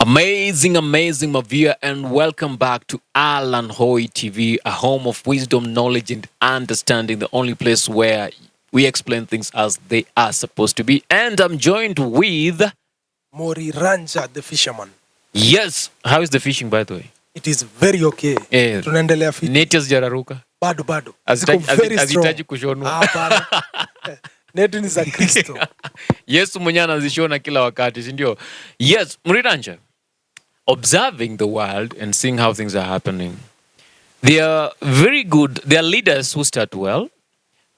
Amazing, amazing, Mavia, and welcome back to Alan Hoy TV, a home of wisdom, knowledge, and understanding, the only place where we explain things as they are supposed to be. And I'm joined with Mori Ranja, the fisherman. Yes. How is the fishing, by the way? It is very okay. Tunaendelea fiti. Neti hazijararuka. Bado. Hazihitaji kushonwa. Hapana. Neti ni za Kristo. Yesu mwenyewe anazishona kila wakati, si ndio? Yes, Mori Ranja. Observing the world and seeing how things are happening. They are very good. They are leaders who start well.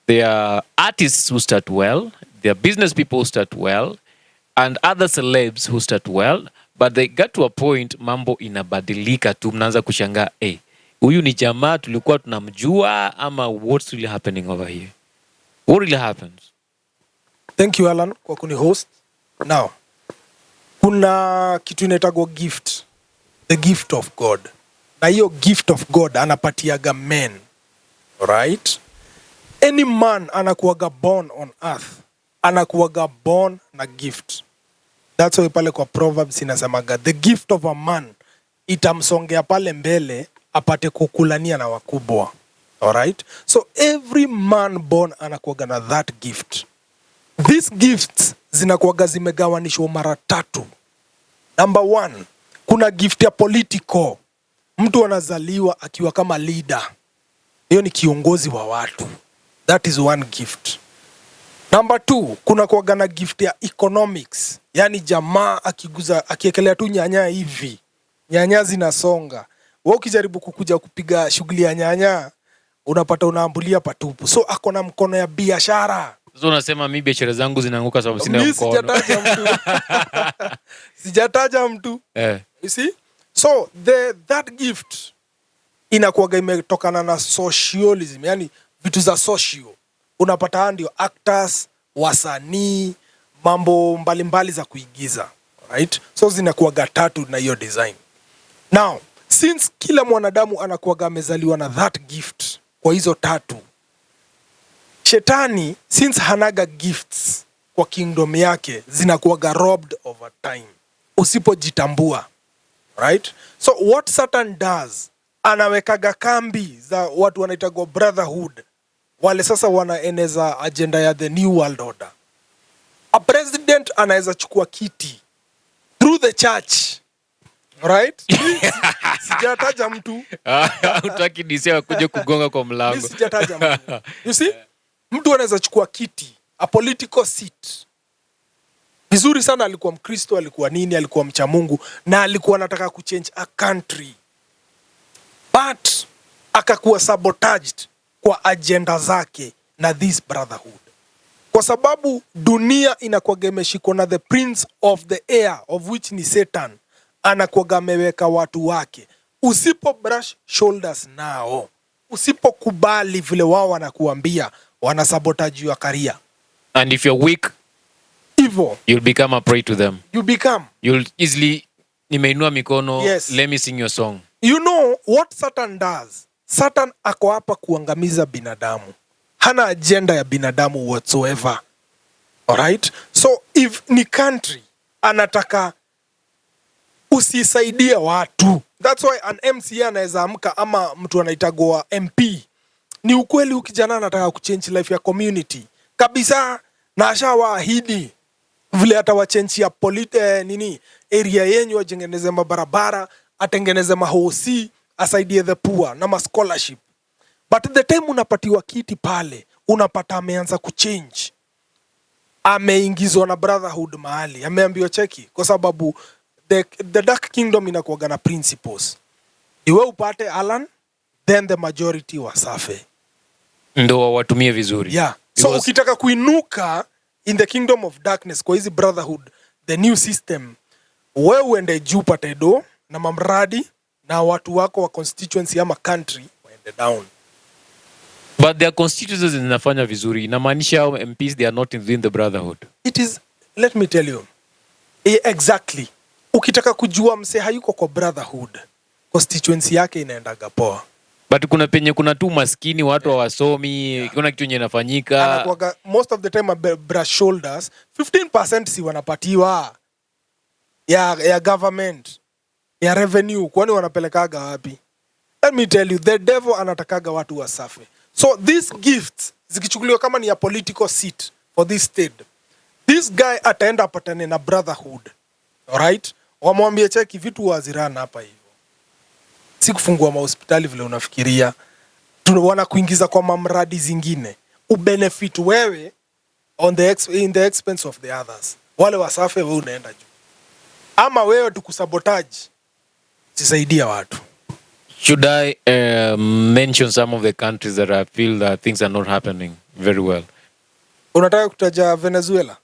They are artists who start well. They are business people who start well. And other celebs who start well. But they get to a point, mambo inabadilika tu, mnaanza kushangaa, huyu ni jamaa tulikuwa tunamjua ama what's really happening over here? What really happens? Thank you, Alan, kwa kuni host. Now, kuna kitu inaitagwa gift. The gift of God. Na hiyo gift of God anapatiaga men. Right? Any man anakuwaga born on earth. Anakuwaga born na gift. That's why pale kwa Proverbs inasemaga the gift of a man itamsongea pale mbele apate kukulania na wakubwa. Alright? So every man born anakuwaga na that gift. These gifts zinakuwaga zimegawanishwa mara tatu. Number one, kuna gift ya political. Mtu anazaliwa akiwa kama leader. Hiyo ni kiongozi wa watu. That is one gift. Number two, kuna kuwaga na gift ya economics. Yani jamaa akiekelea tu nyanya hivi. Nyanya zinasonga. Wewe ukijaribu kukuja kupiga shughuli ya nyanya, unapata unaambulia patupu. So ako na mkono ya biashara. So unasema mimi biashara zangu zinaanguka sababu sina mkono. Sijataja mtu. Sijataja mtu. You see? So that gift inakuwaga imetokana na socialism, yani vitu za social. Unapata ndio actors, wasanii, mambo mbalimbali za kuigiza. Right? So zinakuwaga tatu na hiyo design. Now, since kila mwanadamu anakuwaga amezaliwa na that gift kwa hizo tatu, Shetani, since hanaga gifts kwa kingdom yake, zinakuwaga robbed over time. Usipojitambua. Right? So what Satan does, anawekaga kambi za watu wanaitagwa brotherhood. Wale sasa wanaeneza agenda ya the new world order. A president anaweza chukua kiti through the church. Right? Sijataja mtu. Utaki disia kuja kugonga kwa mlango. Sijataja mtu. You see? Mtu anaweza chukua kiti, a political seat. Vizuri sana alikuwa Mkristo, alikuwa nini, alikuwa mcha Mungu, na alikuwa anataka kuchange a country. But akakuwa sabotaged kwa agenda zake na this brotherhood. Kwa sababu dunia inakuwaga imeshikwa na the prince of the air, of which ni Satan, anakuwaga ameweka watu wake. Usipo brush shoulders nao, usipokubali vile wao wanakuambia, wanasabotage your career. And if you're weak, evil, you'll become a prey to them. You'll easily, nimeinua mikono, yes. Let me sing your song. You know what Satan does? Satan ako hapa kuangamiza binadamu. Hana agenda ya binadamu whatsoever. Alright? So if ni country, anataka usisaidia watu. That's why an MCA anaweza amka ama mtu anaitagwa MP. Ni ukweli ukijana anataka kuchange life ya community. Kabisa, na ashawaahidi vile atawachange ya area yenyu, ajengeneze mabarabara, atengeneze mahosi, asaidie the poor na ma scholarship. But the time unapatiwa kiti pale, unapata ameanza kuchange. Ameingizwa na brotherhood mahali, ameambiwa cheki kwa sababu the dark kingdom inakuwaga na principles. Iwe upate Alan, then the majority wasafe. Ndo watumie vizuri. Yeah. So ukitaka kuinuka in the kingdom of darkness kwa hizi brotherhood, the new system, wewe uende juu pate do na mamradi na watu wako wa constituency ama country waende down. But their constituencies zinafanya vizuri. Inamaanisha MPs, they are not within the brotherhood. It is, let me tell you. Exactly. Ukitaka kujua mse hayuko kwa brotherhood, constituency yake inaendaga poa. But kuna penye kuna tu maskini, watu hawasomi, kuna kitu yenye inafanyika. Anakuwaga most of the time brush shoulders, 15% si wanapatiwa. ya government ya revenue, kwani wanapelekaga wapi? Let me tell you, the devil anatakaga watu wasafe. So these gifts zikichukuliwa kama ni ya political seat for this state, this guy ataenda apatane na brotherhood, alright, wamwambie cheki vitu wazirana hapa hivyo, si kufungua mahospitali vile unafikiria, wanakuingiza kwa mamradi zingine ubenefit wewe in the expense of the others. Wale wasafe, wewe unaenda juu, ama wewe tukusabotage, sisaidia watu. Should I mention some of the countries that I feel that things are not happening very well? Unataka kutaja Venezuela?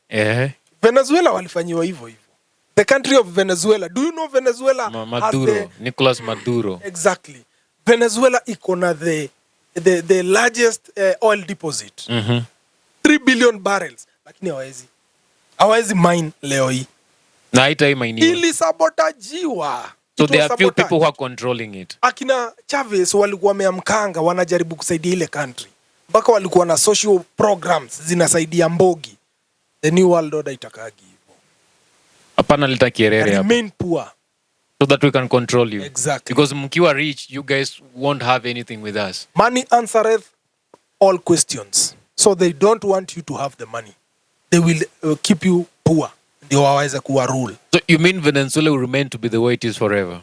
Venezuela walifanyiwa hivyo hivyo. The country of Venezuela. Do you know Venezuela Maduro, has Nicolas Maduro. Exactly. Venezuela iko na the largest oil deposit. 3 billion barrels. Lakini hawezi mine leo hii. Na haitaiminiwa. Ili sabotajiwa. So there are few people who are controlling it. Akina Chavez walikuwa wameamkanga wanajaribu kusaidia ile country. Mpaka walikuwa na social programs zinasaidia mbogi. The new world order itakagi hivyo. Hapana lita kierere hapa. Remain poor. So that we can control you. Exactly. Because mkiwa rich, you guys won't have anything with us. Money answereth all questions. So they don't want you to have the money. They will keep you poor. Ndio waweze kuwa rule. So you mean Venezuela will remain to be the way it is forever?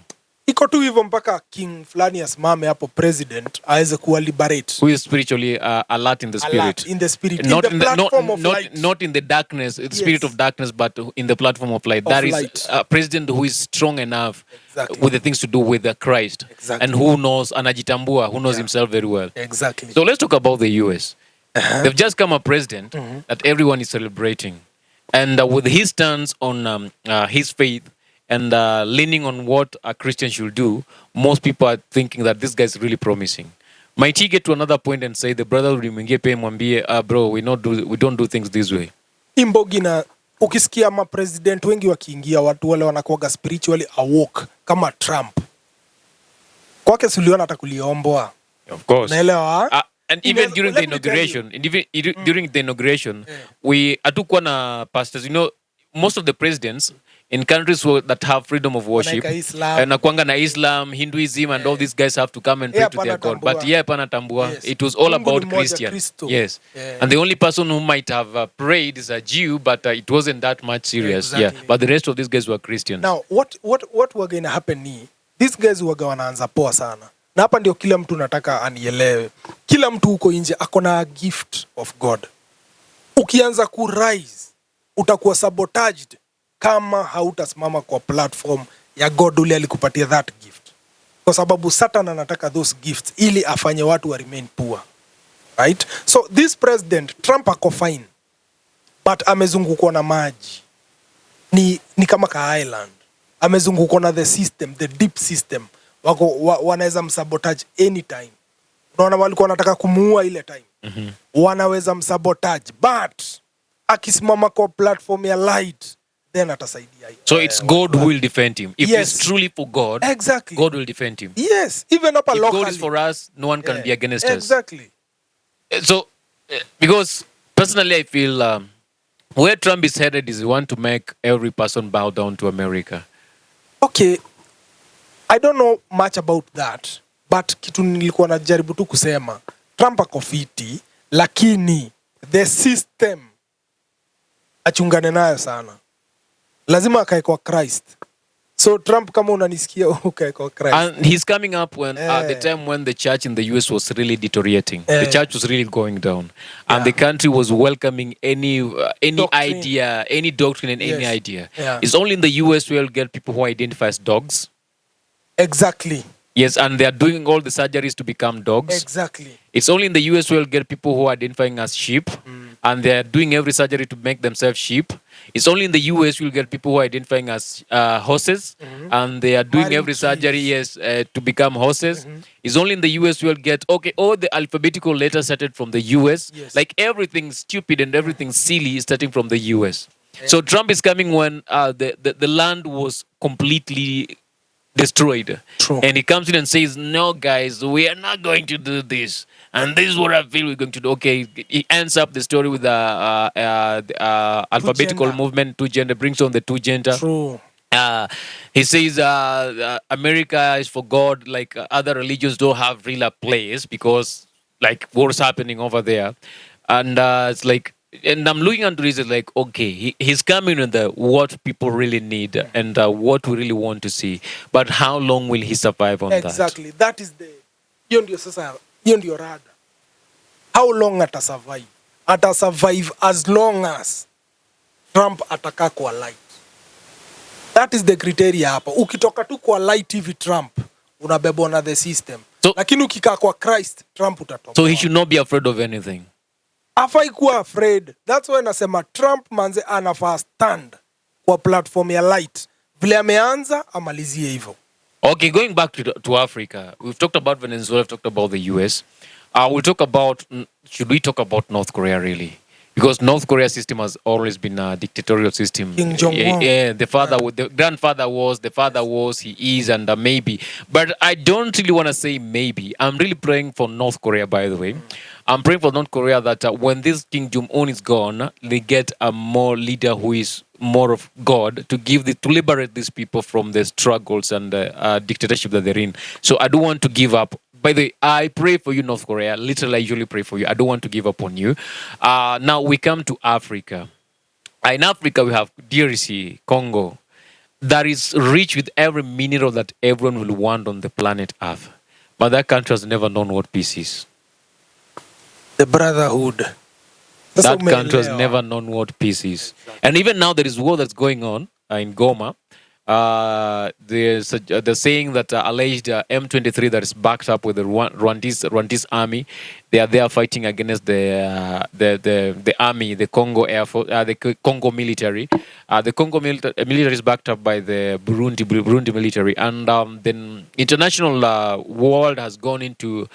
Iko tu hivyo mpaka king fulani asimame hapo president aweze kuwa liberate. Who is spiritually alert in the spirit. Alert in the spirit. Not in the platform of light. Not in the darkness, the spirit of darkness, but in the platform of light. That is a president who is strong enough with the things to do with Christ. Exactly. And who knows, anajitambua, who knows himself very well. Exactly. So let's talk about the US. They've just come a president that everyone is celebrating. And with his stance on his faith and leaning on what a Christian should do, most people are thinking that this guy is really promising. Might he get to another point and say, the brother will mwambie, bro, we don't do things this way? Imbogi na ukisikia mapresident wengi wakiingia, watu wale wanakuwaga spiritually awoke kama Trump. Kwake suliona hata kuliombwa. Of course. Naelewa? And even during the inauguration, during the inauguration, we hatukuwa na pastors. You know, most of the presidents in countries that have freedom of worship, nakuanga na Islam, Hinduism, and all these guys have to come and pray to their God. But panatambua, it was all about Christian. Yes. And the only person who might have prayed is a Jew, but it wasn't that much serious. Exactly. But the rest of these guys were Christians. Now, what were going to happen ni, these guys waga wanaanza poa sana. Na hapa ndio kila mtu nataka anielewe. Kila mtu huko nje akona gift of God. Ukianza ku rise, utakuwa sabotaged kama hautasimama kwa platform ya God ule alikupatia that gift. Kwa sababu Satan anataka those gifts ili afanye watu wa remain poor. Right? So this president, Trump ako fine. But amezungukwa na maji. Ni kama ka island. Amezungukwa na the system, the deep system. Wanaweza msabotage anytime. Unaona walikuwa wanataka kumuua ile time. Wanaweza msabotage, but akisimama kwa platform ya light, then atasaidia. So it's God who will defend him. If it's truly for God, exactly, God will defend him. Yes, even up locally. If God is for us, no one can be against us. Exactly. So, because personally I feel where Trump is headed is he want to make every person bow down to America. Okay. I don't know much about that, but kitu nilikuwa najaribu tu kusema, Trump ako fiti, lakini the system achungane nayo sana. Lazima akae kwa Christ. So Trump, kama unanisikia, ukae kwa Christ. And he's coming up when at the time when the church in the US was really deteriorating. The church was really going down. And the country was welcoming any idea, any doctrine and any idea. It's only in the US where you'll get people who identify as dogs. Exactly. Yes, and they are doing all the surgeries to become dogs. Exactly. It's only in the US where you'll get people who are identifying as sheep, and they are doing every surgery to make themselves sheep. It's only in the US you'll get people who are identifying as horses, and they are doing every surgery, to become horses. It's only in the US you'll get, all the alphabetical letters started from the US. Like everything stupid and everything silly is starting from the US. So Trump is coming when the land was completely destroyed. True. And he comes in and says, no, guys, we are not going to do this. And this is what I feel we're going to do. Okay, he ends up the story with the alphabetical movement, two gender, brings on the two gender. True. Uh, he says America is for God, like other religions don't have real place because like what's happening over there, and it's like, and I'm looking into this, it's like okay, he's coming with the what people really need and what we really want to see, but how long will he survive on that? Exactly. That is the hiyo ndio sasa, hiyo ndio rada. How long atasurvive? Atasurvive as long as Trump atakaa kwa light. That is the criteria hapa. Ukitoka tu kwa light hivi Trump unabebwa na the system. So, lakini ukikaa kwa Christ Trump utatoka. So he should not be afraid of anything. Afai kuwa afraid. That's why nasema Trump manze anafaa stand kwa platform ya light. Vile ameanza amalizie hivyo. Okay, going back to Africa, we've talked about Venezuela, we've talked about the US. We'll talk about, should we talk about North Korea really? Because North Korea system has always been a dictatorial system. Kim Jong-un. Yeah, the father, the grandfather was, the father was, he is, and maybe. But I don't really want to say maybe. I'm really praying for North Korea, by the way. I'm praying for North Korea that when this Kim Jong-un is gone, they get a more leader who is more of God to to liberate these people from the struggles and dictatorship that they're in. So I don't want to give up. By the way, I pray for you, North Korea. Literally, I usually pray for you. I don't want to give up on you. Now we come to Africa. In Africa, we have DRC, Congo, that is rich with every mineral that everyone will want on the planet Earth. But that country has never known what peace is. The brotherhood. That country has never known what peace is. And even now, there is war that's going on in Goma. There's the saying that alleged M23 that is backed up with the Rwandese army. They are there fighting against the army, the Congo Air Force, the Congo military. The Congo military is backed up by the Burundi military, and then international world has gone into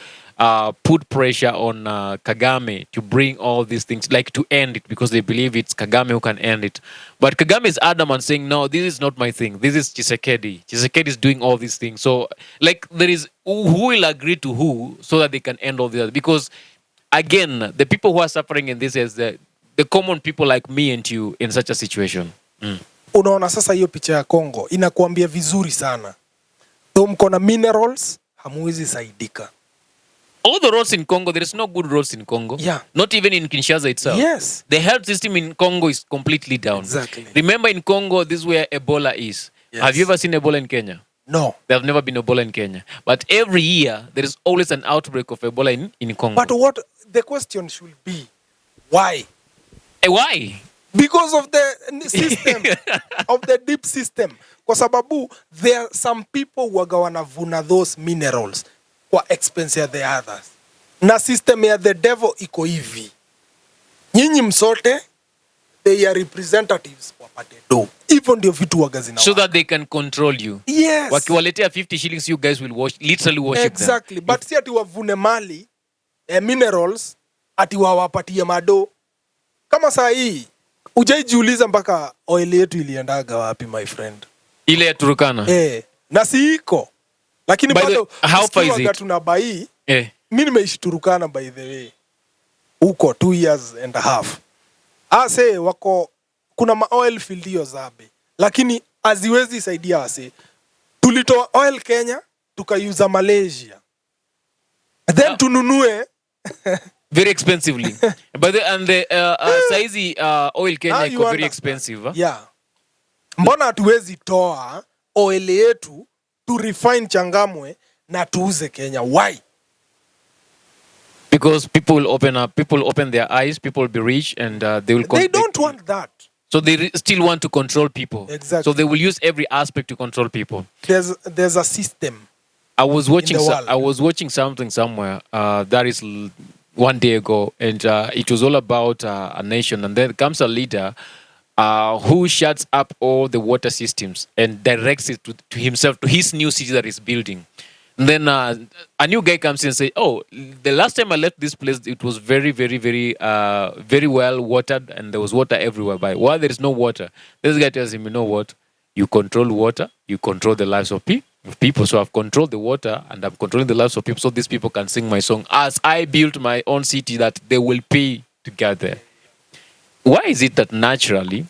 put pressure on Kagame to bring all these things, like to end it, because they believe it's Kagame who can end it. But Kagame is adamant saying, no, this is not my thing. This is Tshisekedi. Tshisekedi is doing all these things. So, like, there is who will agree to who so that they can end all the other. Because, again, the people who are suffering in this is the common people like me and you in such a situation. Unaona sasa hiyo picha ya Congo inakuambia vizuri sana. Though mko na minerals, hamuwezi saidika. All the roads in Congo, there is no good roads in Congo. Yeah. Not even in Kinshasa itself. Yes. The health system in Congo is completely down. Exactly. Remember in Congo, this is where Ebola is. Yes. Have you ever seen Ebola in Kenya? No. There have never been Ebola in Kenya. But every year, there is always an outbreak of Ebola in Congo. But what the question should be, why? Why? Because of the system, of the deep system. Kwa sababu, there are some people waga wanavuna those minerals kwa expense ya the others. Na system ya the devil iko hivi. Nyinyi msote, they are representatives wapate do. Hivyo ndio vitu waga zinawa. So that they can control you. Yes. Wakiwaletea 50 shillings, you guys will literally worship exactly. them. But si ati wavune mali, minerals, ati wawapatie mado. Kama saa hii, ujaijiuliza mpaka oil yetu iliendaga wapi, my friend? Ile ya Turkana. Na si iko. Lakini bado how far is it? Tunabai. Mimi nimeishi Turkana by the way. Huko 2 years and a half. Ase wako kuna ma oil field hiyo Zabe. Lakini haziwezi saidia wase. Tulitoa oil Kenya, tukaiuza Malaysia. Then tununue very expensively. But the saizi oil Kenya iko very expensive. Yeah. Mbona hatuwezi toa oil yetu to refine Changamwe na tuuze Kenya? Why? Because people will open their eyes, people will be rich, and they will. They don't want that. So they still want to control people. Exactly. So they will use every aspect to control people. There's a system. I was watching something somewhere that is one day ago, and it was all about a nation, and then comes a leader who shuts up all the water systems and directs it to himself, to his new city that he's building. And then a new guy comes in and says, oh, the last time I left this place, it was very, very, very, very well watered, and there was water everywhere. But while there is no water, this guy tells him, you know what? You control water, you control the lives of people. So I've controlled the water, and I'm controlling the lives of people, so these people can sing my song as I built my own city that they will pay to get there. Why is it that naturally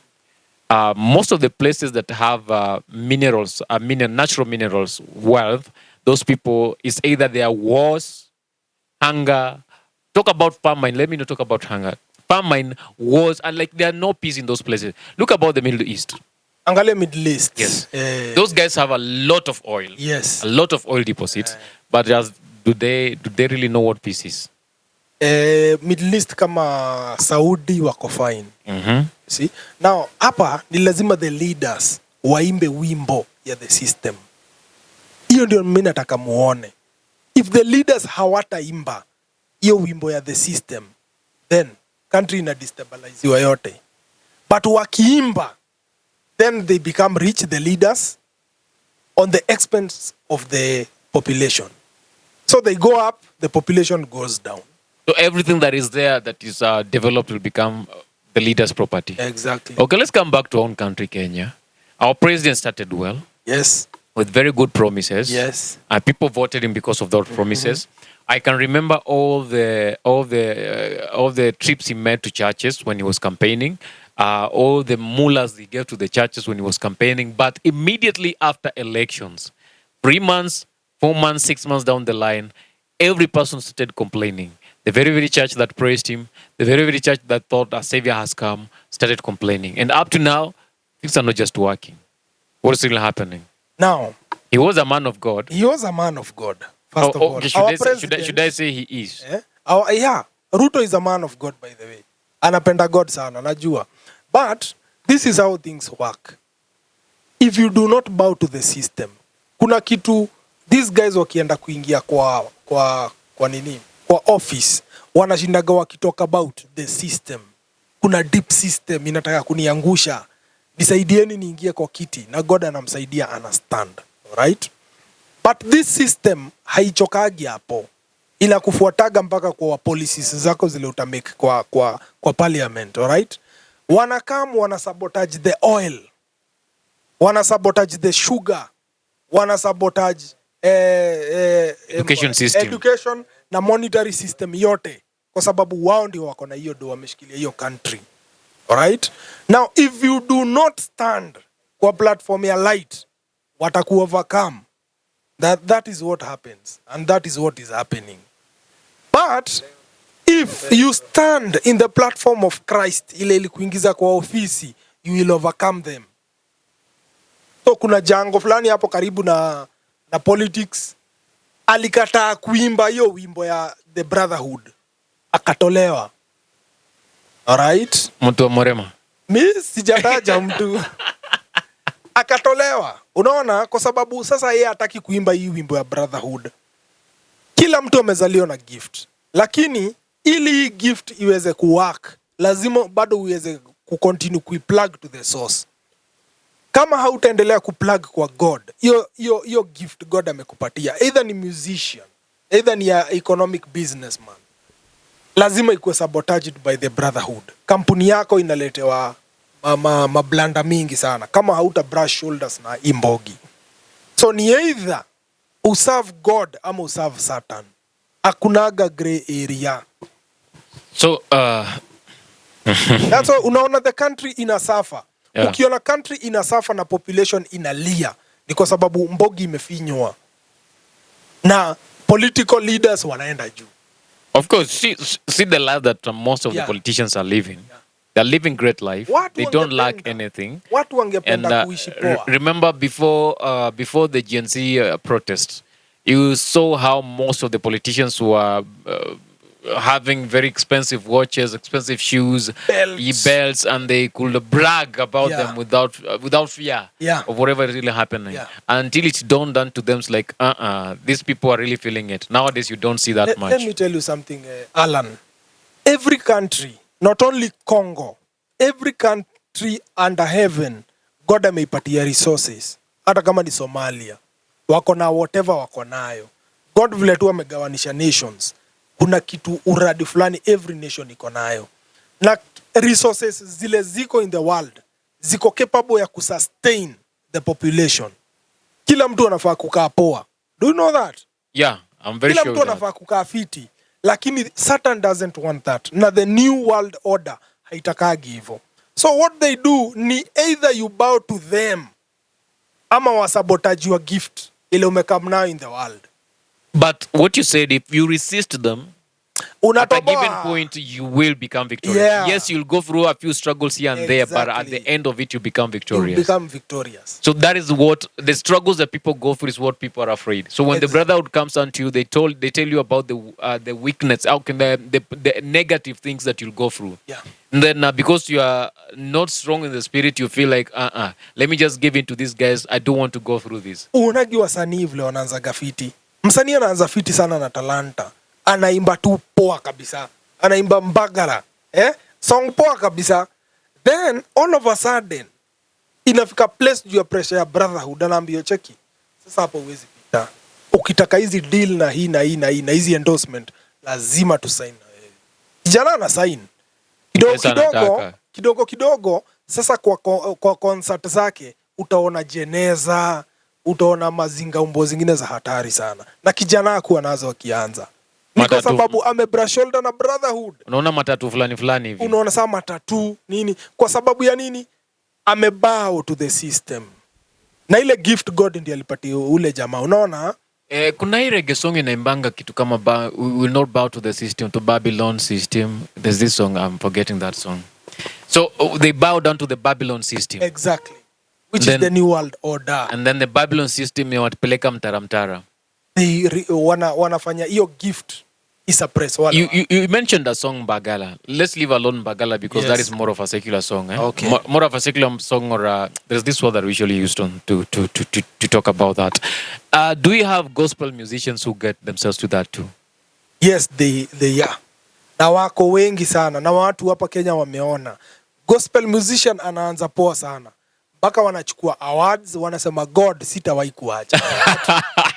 most of the places that have minerals, natural minerals, wealth, those people, is either there are wars, hunger. Talk about famine. Let me not talk about hunger. Famine, wars, and like there are no peace in those places. Look about the Middle East. Angalia Middle East. Yes. Those guys have a lot of oil. Yes. A lot of oil deposits. But just, do they really know what peace is? Middle East kama Saudi wako fine. Mm-hmm. See? Now, hapa ni lazima the leaders waimbe wimbo ya the system. Hiyo ndio mimi nataka muone. If the leaders hawataimba hiyo wimbo ya the system, then country ina destabilize yote. But wakiimba, then they become rich, the leaders, on the expense of the population. So they go up, the population goes down. So everything that is there that is developed will become the leader's property. Exactly. Okay, let's come back to our own country, Kenya. Our president started well. Yes. With very good promises. Yes. And people voted him because of those promises. I can remember all the trips he made to churches when he was campaigning, all the mullahs he gave to the churches when he was campaigning. But immediately after elections, 3 months, 4 months, 6 months down the line, every person started complaining. The very, very church that praised him, the very, very church that thought a savior has come, started complaining. And up to now, things are not just working. What is really happening? Now, he was a man of God. He was a man of God. First of all, okay, should I say he is? Yeah, Ruto is a man of God, by the way. Anapenda God sana, najua. But this is how things work. If you do not bow to the system, kuna kitu, these guys wakienda kuingia kwa nini? Kwa office, wanashindaga wakitalk about the system. Kuna deep system inataka kuniangusha. Nisaidieni niingie kwa kiti na God anamsaidia anastand. Alright? But this system haichokagi hapo. Inakufuataga mpaka kwa policies zako zile utamake kwa parliament. Alright? Wanakam wanasabotage the oil. Wanasabotage the sugar. Wanasabotage education na monetary system yote. Kwa sababu wao ndio wako na hiyo do wameshikilia hiyo country. Alright? Now, if you do not stand kwa platform ya light, wataku overcome. That is what happens. And that is what is happening. But, if you stand in the platform of Christ, ile ilikuingiza kwa ofisi, you will overcome them. So, kuna jango fulani hapo karibu na politics. Alikataa kuimba hiyo wimbo ya the Brotherhood. Akatolewa. Alright? Mtu wa Morema. Mi sijataja mtu. Akatolewa. Unaona, kwa sababu sasa yeye hataki kuimba hii wimbo ya Brotherhood. Kila mtu amezaliwa na gift. Lakini ili hii gift iweze kuwork, lazima bado uweze kucontinue kuiplug to the source. Kama hautaendelea kuplug kwa God, hiyo gift God amekupatia, either ni musician, either ni ya economic businessman, lazima ikuwe sabotaged by the Brotherhood. Kampuni yako inaletewa mablanda mingi sana kama hauta brush shoulders na imbogi. So ni either userve God ama userve Satan. Hakunaga gray area. So that's why unaona the country inasuffer. Yeah. Ukiona country inasuffer na population inalia, ni kwa sababu mbogi imefinywa na political leaders wanaenda juu. Of course, see the life that most of the politicians are living. Yeah. They're living great life. They don't lack anything. Watu wangependa kuishi poa. Remember before the Gen Z protest, you saw how most of the politicians were having very expensive watches, expensive shoes, belts, and they could brag about them without fear of whatever is really happening. Yeah. Until it's dawned on to them, it's like, these people are really feeling it. Nowadays, you don't see that much. Let me tell you something, Alan. Every country, not only Congo, every country under heaven, God ameipatia resources. Hata kama ni Somalia, wako na whatever wako nayo. God vile tu amegawanisha nations. Kuna kitu uradi fulani every nation iko nayo. Na resources zile ziko in the world, ziko capable ya kusustain the population. Kila mtu anafaa kukaa poa. Do you know that? Yeah, I'm very sure. Kila mtu anafaa kukaa fiti. Lakini Satan doesn't want that. Na the new world order haitakagi hivyo. So So what they do ni either you bow to them ama wasabotage your gift ile umekam nayo in the world. But what you said, if you resist them, at a given Unatoboa. point, you will become victorious. Yeah. Yes, you'll go through a few struggles here and there, but at Exactly. the end of it, you become You victorious. become victorious. So that is what the struggles that people go through is what people are afraid. So when the brotherhood comes onto you, they tell you about the weakness, how can the negative things that you'll go through. Yeah. And then because you are not strong in the spirit, you feel like let me just give in to these guys. I don't want to go through this. Unagi wasanii vile wanaanzaga fiti. Msanii anaanza fiti sana na talanta. Anaimba tu poa kabisa. Anaimba mbagara. Song poa kabisa. Then all of a sudden inafika place juu ya pressure ya brotherhood anaambia cheki. Sasa hapo huwezi pita. Ukitaka hizi deal na hii na hii na hii na hizi endorsement lazima tu sign na wewe. Kijana ana sign. Kidogo sasa kwa concert zake utaona jeneza, utaona mazinga umbo zingine za hatari sana. Na kijana hakuwa nazo akianza. Ni kwa sababu amebrush shoulder na brotherhood. Unaona matatu fulani hivi. Unaona saa matatu nini? Kwa sababu ya nini? Amebow to the system. Na ile gift God ndiye alipatia ule jamaa. Unaona? Kuna hii reggae song inaimbanga kitu kama we will not bow to the system, to Babylon system. There's this song, I'm forgetting that song. So they bow down to the Babylon system. Exactly. Which is the new world order. And then the Babylon system watapeleka mtara. Wanafanya hiyo gift isuppress wale. You mentioned a song Bagala. Let's leave alone Bagala because that is more of a secular song. Okay. More of a secular song, or there's this word that we usually used to talk about that. Do you have gospel musicians who get themselves to that too? Yes, they are. Na wako wengi sana na watu hapa Kenya wameona. Gospel musician anaanza poa sana. Mpaka wanachukua awards, wanasema God sitawahi kuacha.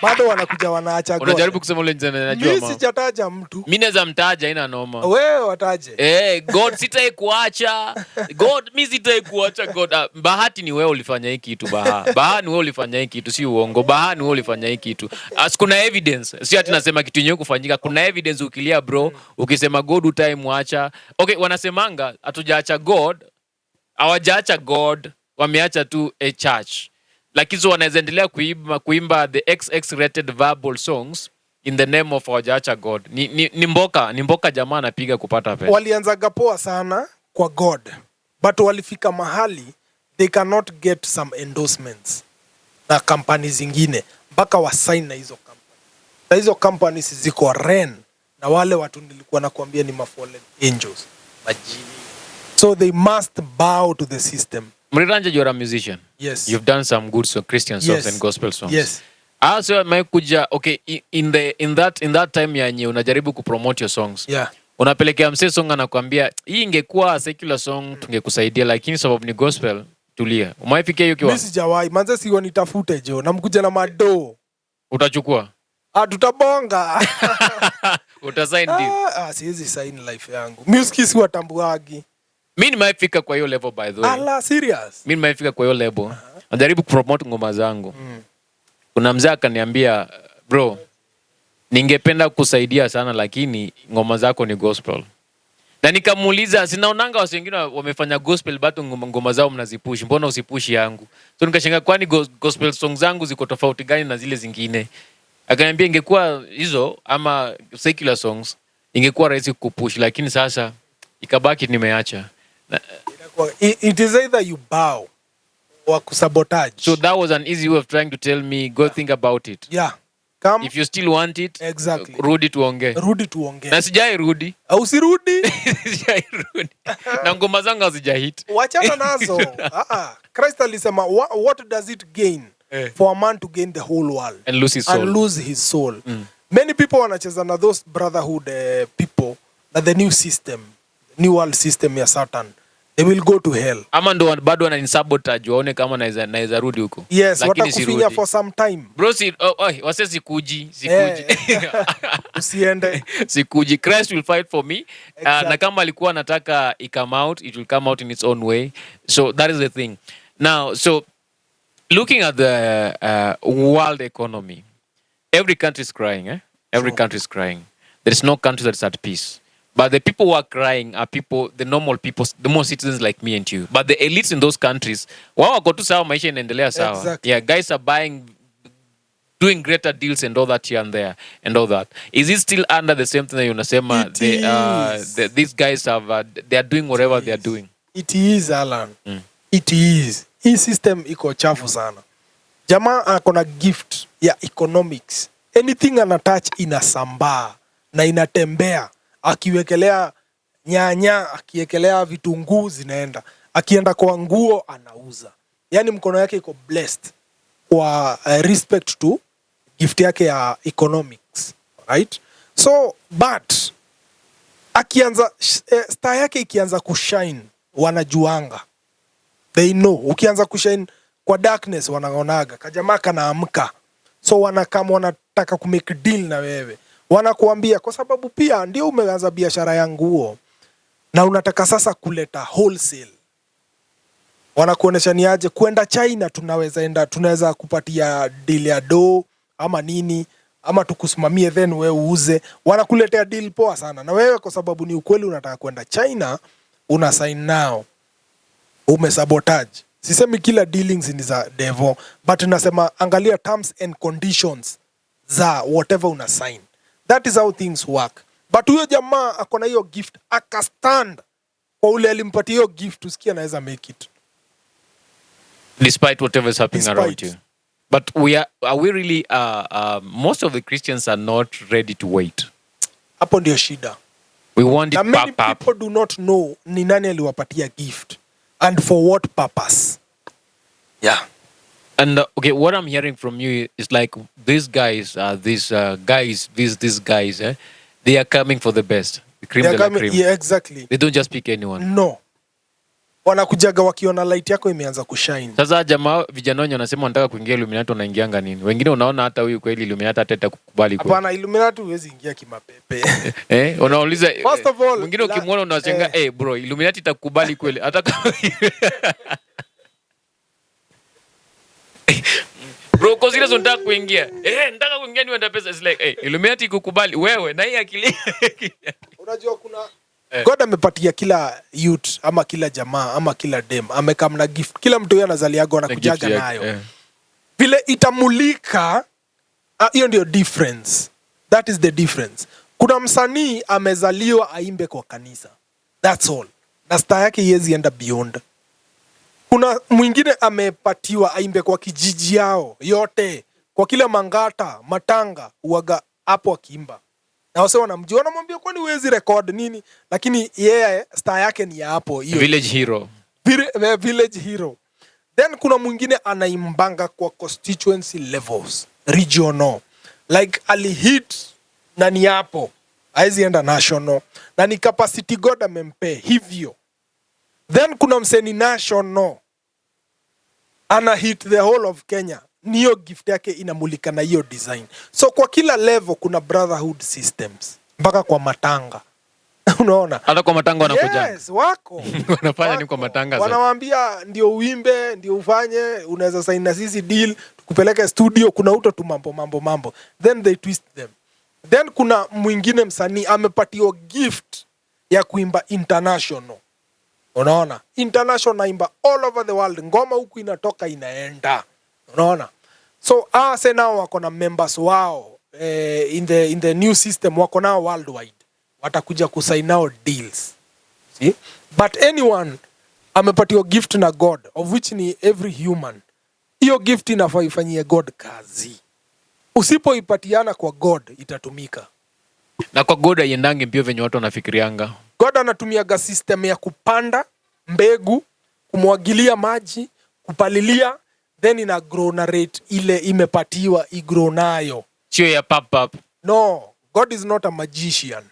Bado wanakuja wanaacha God. Unajaribu kusema ule njana najua mimi sijataja mtu. Mimi naweza mtaja ina noma. Wewe wataje. God sitawahi kuacha. God mimi sitawahi kuacha God. Bahati ni wewe ulifanya hiki kitu Bahati ni wewe ulifanya hiki kitu si uongo. Bahati ni wewe ulifanya hiki kitu. Kuna evidence. Si ati nasema kitu yenyewe kufanyika. Kuna evidence ukilia bro. Ukisema God utaimwacha. Okay, wanasemanga hatujaacha God. Hawajaacha God. Wameacha tu a church. Lakini so wanaweza endelea kuimba the XX rated verbal songs in the name of wajacha God. Ni mboka jamaa anapiga kupata pesa. Walianzaga poa sana kwa God. But walifika mahali they cannot get some endorsements na companies zingine mpaka wasign na hizo companies. Na hizo companies ziko ren na wale watu nilikuwa nakwambia ni fallen angels, majini. So they must bow to the system. Mriranja, you're a musician. Yes. You've done some good Christian songs and gospel songs. Yes. So kuja okay in that time yenye unajaribu kupromote your songs. Yeah. Unapelekea msee song anakuambia hii ingekuwa secular song tungekusaidia lakini sababu ni gospel tulia. Umaifikia hiyo kiwango? Mimi sijawahi. Manze si wanitafute jo. Namkuja na mado. Utachukua? Tutabonga. Utasign deal? Siwezi sign life yangu. Music si watambuagi. Mimi nimefika kwa hiyo level by the way. Ala, serious? Mimi nimefika kwa hiyo level. Najaribu kupromote ngoma zangu. Kuna mzee akaniambia, bro, ningependa kusaidia sana lakini ngoma zako ni gospel. Na nikamuuliza, sinaonanga watu wengine wamefanya gospel but ngoma zao mnazipush. Mbona usipushi yangu? So nikashangaa kwani gospel songs zangu ziko tofauti gani na zile zingine? Akaniambia ingekuwa hizo ama secular songs ingekuwa rahisi kupush lakini sasa ikabaki nimeacha. It is either you bow or kusabotage. So that was an easy way of trying to tell me, go think about it. Yeah. Come. If you still want it, exactly. Rudi tuongee. Rudi tuongee. Na sijai rudi. Au sirudi? Sijai rudi. Na ngoma zangu hazijahit. Wachana nazo. Christ alisema, what does it gain for a man to gain the whole world and lose his soul? And lose his soul. Many people wanacheza na those brotherhood people na the new system, new world system ya Satan. They will go to hell. Ama ndo bado wananisabotage waone kama naweza rudi huko. Yes, watakufinya for some time. Bro, wase sikuji. Usiende. Sikuji. Christ will fight for me. Exactly. Na kama alikuwa anataka come out, it will come out in its own way. So that is the thing. Now, so looking at the world economy, every country is crying. Every country is crying. There is no country that is at peace. But the people who are crying are people, the normal people, the more citizens like me and you. But the elites in those countries, wao wako tu sawa, maisha inaendelea sawa. Exactly. Yeah, guys are buying, doing greater deals and all that here and there and all that. Is it still under the same thing that unasema? These guys have, they are doing whatever they are doing. It is, Alan. It is. Hii system iko chafu sana. Jamaa akona gift ya economics. Anything anatouch inasambaa na inatembea. Akiwekelea nyanya, akiwekelea vitunguu zinaenda. Akienda kwa nguo anauza. Yani mkono yake iko blessed kwa respect to gift yake ya economics, right? So but akianza star yake ikianza kushine, wanajuanga, they know. Ukianza kushine kwa darkness, wanaonaga kajamaa kanaamka, so wanataka kumake deal na wewe, wanakuambia kwa sababu pia ndio umeanza biashara ya nguo na unataka sasa kuleta wholesale. Wanakuonesha ni aje kwenda China, tunaweza kupatia deal ya do ama nini, ama tukusimamie then wewe uuze. Wanakuletea deal poa sana, na wewe kwa sababu ni ukweli unataka kwenda China, una sign now, umesabotage. Sisemi kila dealings ni za devil, but nasema angalia terms and conditions za whatever una sign. That is how things work. But huyo jamaa akona hiyo gift, akastand kwa ule alimpatia hiyo gift, usikia anaweza make it despite whatever is happening around you. But are we really most of the Christians are not ready to wait. Hapo ndio shida. We want it many people do not know ni nani aliwapatia gift and for what purpose. Yeah. And okay, what I'm hearing from you is like these guys, these guys, they are coming for the best. The cream de la cream. Yeah, exactly. They don't just pick anyone. No. Wanakujaga wakiona light yako imeanza kushine. Sasa jamaa vijana wenye wanasema wanataka kuingia Illuminati, wanaingianga nini? Wengine unaona hata huyu kweli Illuminati hata kukubali kweli. Hapana, Illuminati huwezi ingia kimapepe. Unauliza first of all, mwingine ukimwona unashangaa, bro, Illuminati itakubali kweli hata kama bro, kwa zile zonataka kuingia. Nataka kuingia niwe pesa, is like, Illuminati ikukubali wewe na hii akili. Unajua kuna God amepatia kila youth ama kila jamaa ama kila dem amekam na gift. Kila mtu yeye anazaliaga na kujaga nayo. Vile itamulika, hiyo ndio difference. That is the difference. Kuna msanii amezaliwa aimbe kwa kanisa. That's all. Na star yake yezi enda beyond. Kuna mwingine amepatiwa aimbe kwa kijiji yao yote. Kwa kila mangata, matanga, uwaga hapo akiimba. Na wase wanamjua, wanamwambia kwani huwezi record nini? Lakini yeye star yake ni hapo hiyo. Village hero. Village hero. Then kuna mwingine anaimbanga kwa constituency levels, regional. Like alihit na ni hapo, haizi enda national. Na ni capacity God amempe hivyo. Then kuna mseni national, ana hit the whole of Kenya. Niyo gift yake inamulika na hiyo design. So kwa kila level kuna brotherhood systems. Mpaka kwa matanga. Unaona? Hata kwa matanga wanakuja. Yes, wako. Wanafanya ni kwa matanga. Wanawaambia ndio uimbe, ndio ufanye, unaweza sign na sisi deal, tukupeleke studio, kuna uto tu mambo. Then they twist them. Then kuna mwingine msanii amepatiwa gift ya kuimba international. Unaona? International naimba all over the world. Ngoma huku inatoka inaenda. Unaona? So nao wako na members wao in the new system, wako nao worldwide. Watakuja kusign nao deals. See? But anyone amepatiwa gift na God, of which ni every human. Hiyo gift inafaa ifanyie God kazi. Usipoipatiana kwa God itatumika. Na kwa God haiendangi mbio venye watu wanafikirianga. God anatumiaga system ya kupanda mbegu, kumwagilia maji, kupalilia, then ina grow na rate ile imepatiwa igrow nayo. Sio ya pop. No, God is not a magician.